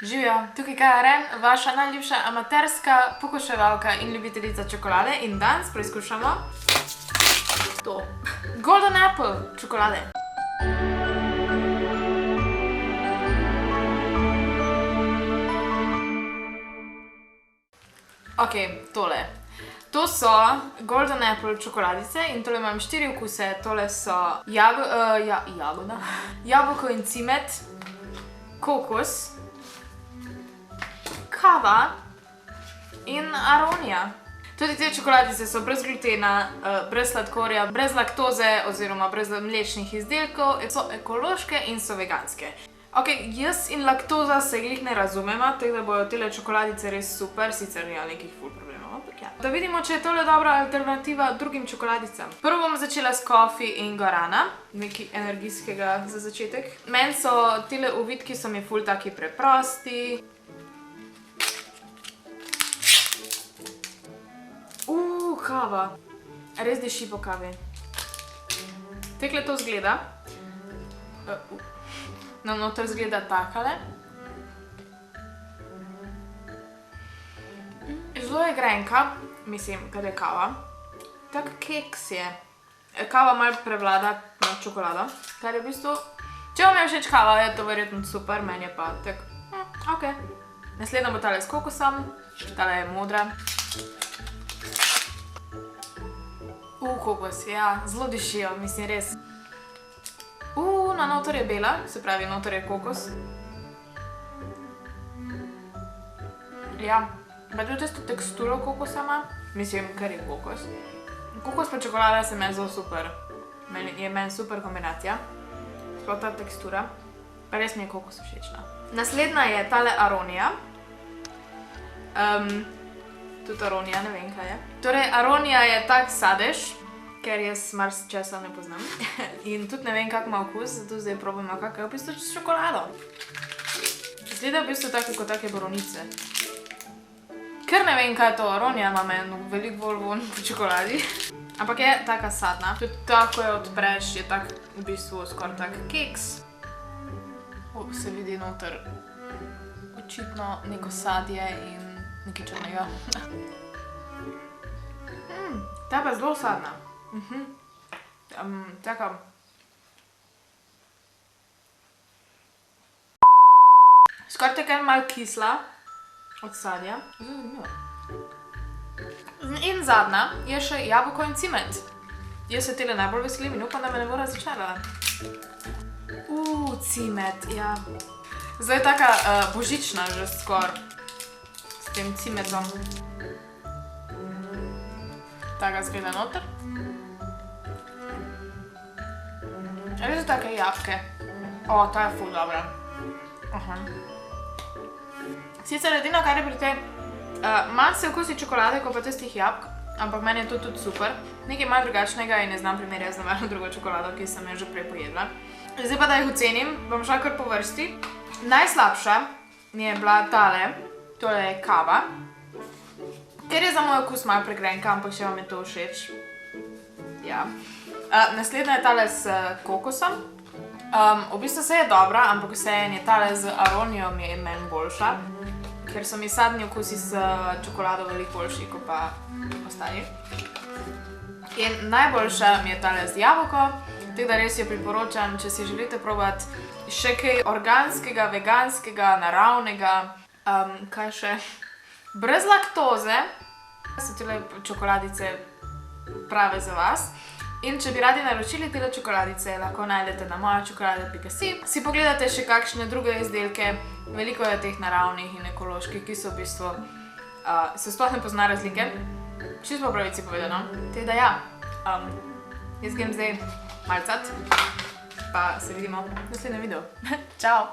Živijo, tukaj KRM, vaša najljubša amaterska pokuševalka in ljubiteljica čokolade in danes preizkušamo to. Golden Apple čokolade. Ok, tole. To so Golden Apple čokoladice in tole imam 4 okuse. Tole so jagoda, jabolko in cimet, kokos, kava in aronija. Tudi te čokoladice so brez glutena, brez sladkorja, brez laktoze oziroma brez mlečnih izdelkov, so ekološke in so veganske. Ok, jaz in laktoza se glih ne razumema, tako da bojo tele čokoladice res super, sicer nima nekih ful problemov, ampak ja. Da vidimo, če je tole dobra alternativa drugim čokoladicam. Prvo bom začela s Coffee in Guarana, nekaj energijskega za začetek. Meni so tele uvitki so mi ful taki preprosti. Kava. Res diši po kavi. Tekle to zgleda. Noter zgleda takale. Zelo je grenka, mislim, kad je kava. Tak keks je. Kava malo prevlada nad čokolado, kar je v bistvu... Če vam je všeč kava, je to verjetno super, meni je pa tak... Ok. Naslednja bo tale s kokosom. Tale je modra. Kokos, ja, zelo dišijo, mislim, res. Na noter je bela, se pravi, noter je kokos. Ja, pa tudi tisto teksturo kokosa ima, mislim, kar je kokos. Kokos pa čokolada se meni zelo super, je meni super kombinacija. Sploh ta tekstura, pa res mi je kokos všečna. Naslednja je tale aronija. Tudi aronija, ne vem kaj je. Torej, aronija je tak sadež, ker jaz marsičesa ne poznam. In tudi ne vem, kak ima okus, zato zdaj probujemo, kak je v bistvu s čokolado. Zgleda v bistvu tako kot take boronice. Ker ne vem, kaj je to aronija, ima meni veliko bolj vonj po čokoladi. Ampak je taka sadna. Tudi tako jo odpreš, je tak v bistvu skoraj tak keks. Se vidi noter očitno neko sadje in nekaj črnega. Ta pa zelo sadna. Taka... Skoraj tako je malo kisla od sadja. In zadnja je še jabolko in cimet. Jaz se tele najbolj veselim in upam, da me ne bo razočarala. Cimet, ja. Zdaj je taka božična že skoraj. S tem cimetom. Taka zgleda noter. Res so take jabke. Ta je ful dobra. Sicer edino, kar je pri tej, malo se okusi čokolade, kot pa tistih jabk, ampak meni je to tudi super. Nekaj malo drugačnega in ne znam primerjati z nobeno drugo čokolado, ki sem jo že prej pojedla. Zdaj pa, da jih ocenim, bom šla kar po vrsti. Najslabša mi je bila tale, tole je kava. Ker je za moj okus malo pregrenka, ampak še vam je to všeč. Ja. Naslednja je tale s kokosom. V bistvu se je dobra, ampak vseeno je tale z aronijo mi je meni boljša. Ker so mi sadni okusi s čokolado veliko boljši, kot pa ostali. In najboljša mi je tale z jabolko. Tako da res jo priporočam, če si želite probati še kaj organskega, veganskega, naravnega. Kaj še? Brez laktoze so tele čokoladice prave za vas. In če bi radi naročili tele čokoladice, lahko najdete na mojačokolada.si. Si pogledate še kakšne druge izdelke. Veliko je teh naravnih in ekoloških, ki so v bistvu se sploh ne pozna razlike. Čisto po pravici povedano. Tako da ja, jaz grem zdaj malcat, pa se vidimo v naslednjem videu. Čau!